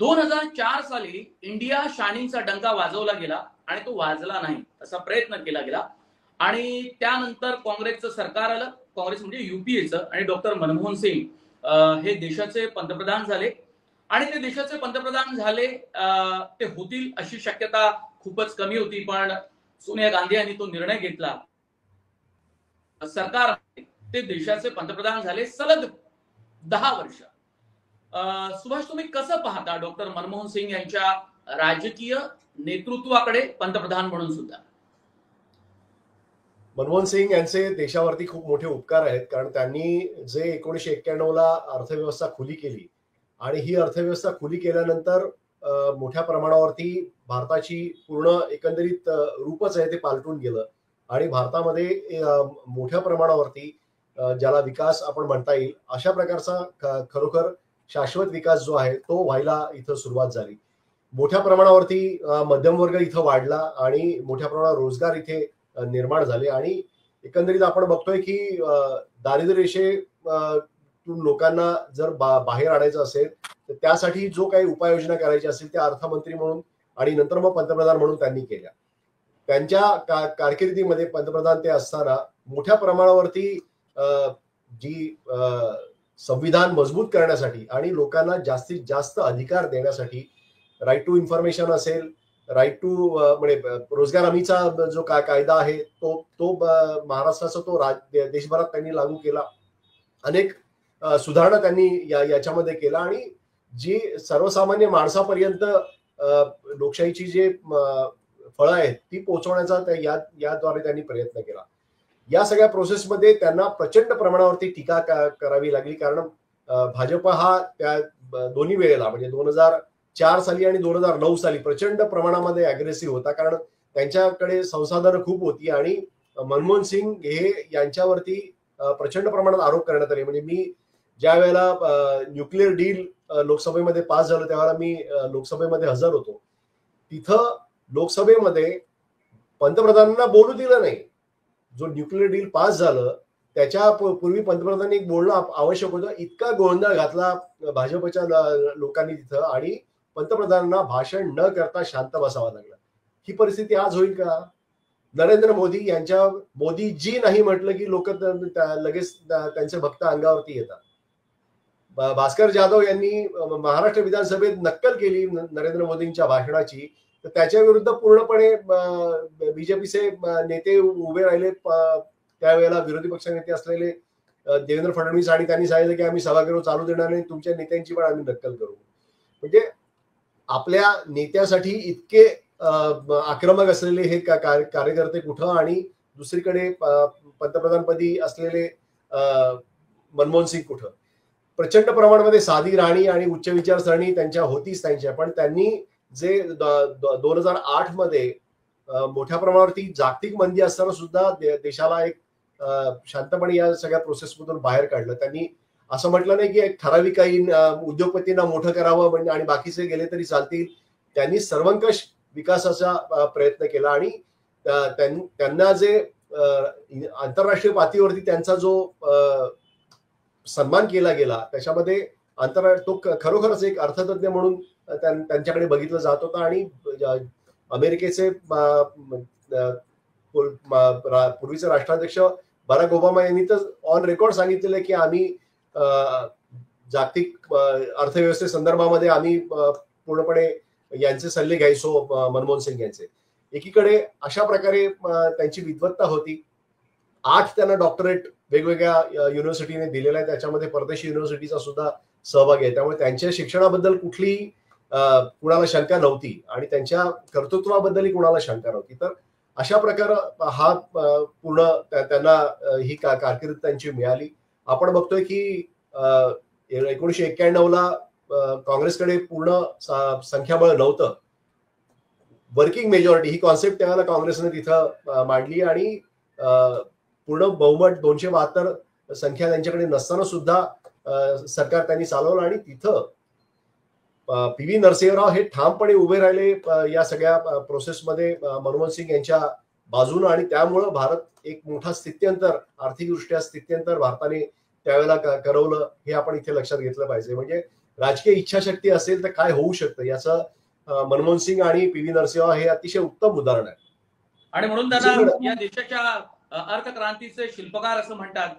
2004 साली इंडिया शायनिंगचा डंका वाजवला गेला आणि तो वाजला नाही असा प्रयत्न केला गेला आणि त्यानंतर काँग्रेसचं सरकार आलं, काँग्रेस म्हणजे युपीएचं, आणि डॉक्टर मनमोहन सिंग हे देशाचे पंतप्रधान झाले आणि ते देशाचे पंतप्रधान झाले. ते होतील अशी शक्यता खूपच कमी होती, पण सोनिया गांधी यांनी तो निर्णय घेतला. सरकार ते देशाचे पंतप्रधान झाले सलग 10 वर्ष. सुभाष, तुम्ही कसं पाहता डॉक्टर मनमोहन सिंग यांच्या राजकीय नेतृत्वाकडे पंतप्रधान म्हणून सुद्धा? मनमोहन सिंग यांचे देशावरती खूप मोठे उपकार आहेत, कारण त्यांनी जे 1991 ला अर्थव्यवस्था खुली केली आणि ही अर्थव्यवस्था खुली केल्यानंतर मोठ्या प्रमाणावरती भारताची पूर्ण एकंदरीत रूपच आहे ते पालटून गेलं आणि भारतामध्ये मोठ्या प्रमाणावरती ज्याला विकास आपण म्हणता येईल अशा प्रकारचा खरोखर शाश्वत विकास जो आहे तो व्हायला इथं सुरुवात झाली. मोठ्या प्रमाणावरती मध्यमवर्ग इथं वाढला आणि मोठ्या प्रमाणावर रोजगार इथे निर्माण झाले आणि एकंदरीत आपण बघतोय की दारिद्र्य रेषेतून लोकांना जर बाहेर आणायचं असेल तर त्यासाठी जो काही उपाययोजना करायची असेल त्या अर्थमंत्री म्हणून आणि नंतर मग पंतप्रधान म्हणून त्यांनी केल्या. त्यांच्या कारकिर्दीमध्ये पंतप्रधान ते असताना मोठ्या प्रमाणावरती जी संविधान मजबूत करण्यासाठी आणि लोकांना जास्तीत जास्त अधिकार देण्यासाठी राईट टू इन्फॉर्मेशन असेल, राईट टू म्हणजे रोजगार हमीचा जो कायदा आहे तो महाराष्ट्राचा तो देशभरात त्यांनी लागू केला. अनेक सुधारणा त्यांनी याच्यामध्ये केला आणि जी सर्वसामान्य माणसापर्यंत लोकशाहीची जे फळं आहेत ती पोहोचवण्याचा याद्वारे त्यांनी प्रयत्न केला. या सगळ्या प्रोसेसमध्ये त्यांना प्रचंड प्रमाणावरती टीका करावी लागली, कारण भाजप हा त्या दोन्ही वेळेला म्हणजे 2004 साली आणि 2009 साली प्रचंड प्रमाणामध्ये अग्रेसिव्ह होता, कारण त्यांच्याकडे संसाधनं खूप होती आणि मनमोहन सिंग हे यांच्यावरती प्रचंड प्रमाणात आरोप करण्यात आले. म्हणजे मी ज्या वेळेला न्यूक्लिअर डील लोकसभेमध्ये पास झालं त्यावेळेला मी लोकसभेमध्ये हजर होतो. तिथं लोकसभेमध्ये पंतप्रधानांना बोलू दिलं नाही. जो न्यूक्लिअर डील पास झालं त्याच्या पूर्वी पंतप्रधानांनी बोलणं आवश्यक होतं. इतका गोंधळ घातला भाजपच्या लोकांनी तिथं आणि पंतप्रधानांना भाषण न करता शांत बसावं लागलं. ही परिस्थिती आज होईल का? नरेंद्र मोदी यांच्या मोदीजी नाही म्हटलं की लोक लगेच त्यांचे भक्त अंगावरती येतात. भास्कर जाधव यांनी महाराष्ट्र विधानसभेत नक्कल केली नरेंद्र मोदींच्या भाषणाची, तर त्याच्या विरुद्ध पूर्णपणे बीजेपीचे नेते उभे राहिले. त्यावेळेला विरोधी पक्ष नेते असलेले देवेंद्र फडणवीस आणि त्यांनी सांगितलं की आम्ही सभागृह चालू देणार नाही, तुमच्या नेत्यांची पण आम्ही नक्कल करू. म्हणजे आपल्या नेत्यासाठी इतके आक्रमक असलेले हे कार्यकर्ते कुठं आणि दुसरीकडे पंतप्रधानपदी असलेले मनमोहन सिंग कुठं. प्रचंड प्रमाणामध्ये साधी राणी आणि उच्च विचारसरणी त्यांच्या होतीच त्यांच्या, पण त्यांनी जे 2008 मध्ये मोठ्या प्रमाणावरती जागतिक मंदी असताना सुद्धा देशाला एक शांतपणे या सगळ्या प्रोसेसमधून बाहेर काढलं. त्यांनी असं म्हटलं नाही की एक ठराविक काही उद्योगपतींना मोठं करावं म्हणजे आणि बाकीचे गेले तरी चालतील. त्यांनी सर्वंकष विकासाचा प्रयत्न केला आणि त्यांना जे आंतरराष्ट्रीय पातळीवरती त्यांचा जो सन्मान केला गेला त्याच्यामध्ये तो खरोखरच एक अर्थतज्ञ म्हणून त्यांच्याकडे बघितलं जात होतं. आणि अमेरिकेचे पूर्वीचे राष्ट्राध्यक्ष बराक ओबामा यांनी तर ऑन रेकॉर्ड सांगितलेलं की आम्ही जागतिक अर्थव्यवस्थेसंदर्भामध्ये आम्ही पूर्णपणे यांचे सल्ले घ्यायचो मनमोहन सिंग यांचे. एकीकडे अशा प्रकारे त्यांची विद्वत्ता होती. 8 त्यांना डॉक्टरेट वेगवेगळ्या युनिव्हर्सिटीने दिलेला आहे, त्याच्यामध्ये परदेशी युनिव्हर्सिटीचा सुद्धा सहभाग आहे. त्यामुळे त्यांच्या शिक्षणाबद्दल कुठलीही कुणाला शंका नव्हती आणि त्यांच्या कर्तृत्वाबद्दलही कुणाला शंका नव्हती. तर अशा प्रकार हा पूर्ण त्यांना ही कारकीर्द त्यांची मिळाली. आपण बघतोय की 1991 ला काँग्रेसकडे पूर्ण संख्याबळ नव्हतं. वर्किंग मेजॉरिटी ही कॉन्सेप्ट त्यावेळेला काँग्रेसने तिथं मांडली आणि पूर्ण बहुमत 272 संख्या त्यांच्याकडे नसताना सुद्धा सरकार त्यांनी चालवलं आणि तिथं पी.व्ही. नरसिंहराव हे ठामपणे उभे राहिले या सगळ्या प्रोसेसमध्ये मनमोहन सिंग यांच्या बाजूनं आणि त्यामुळं भारत एक मोठा स्थित्यंतर आर्थिकदृष्ट्या स्थित्यंतर भारताने त्यावेळेला करवलं हे आपण इथे लक्षात घेतलं पाहिजे. म्हणजे राजकीय इच्छाशक्ती असेल तर काय होऊ शकतं याचं मनमोहन सिंग आणि पी व्ही नरसिंह हे अतिशय उत्तम उदाहरण आहे. आणि म्हणून त्यांना या देशाच्या अर्थक्रांतीचे शिल्पकार असं म्हणतात.